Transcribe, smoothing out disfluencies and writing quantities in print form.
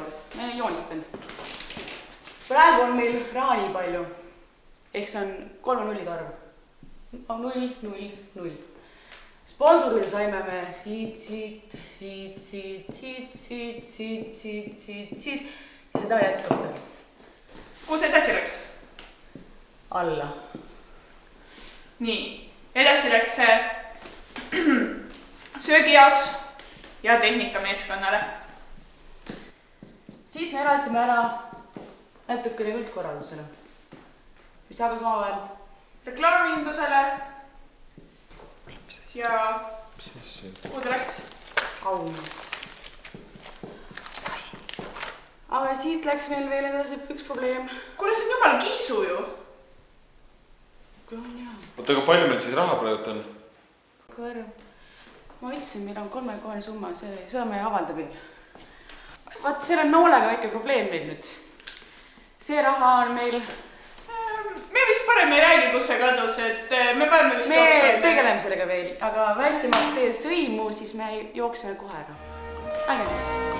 tõepoolest, me joonistan. Praegu on meil raha nii palju, ehk see on 3 nulliga arv. 0, 0, 0. Sponsorile saime me siit ja seda jätkab veel. Kus edasi läks? Alla. Nii, edasi läks söögi jaoks ja tehnikameeskonnale. Siis me eraldsime ära natukene üldkorraldusele, mis jagas omavahel reklaamindusele ja kuhu ta läks? Auna. Aga siit läks meil veel edasi üks probleem. Kuule, see on jumala kiisu ju. Kuule on jah. Oota, aga palju meil siis raha praegu on? Kõrv. Ma ütlesin, meil on 3-kohane summa, seda me avaldab veel. Vaat, selle noolega väike probleem meil nüüd. See raha on meil... Me vist parem ei räägi, kus see kadus, et me peame vist jooksma. Me tegeleme sellega veel, aga vältimaks teie sõimu, siis me jooksime kohe ära. Äge vist.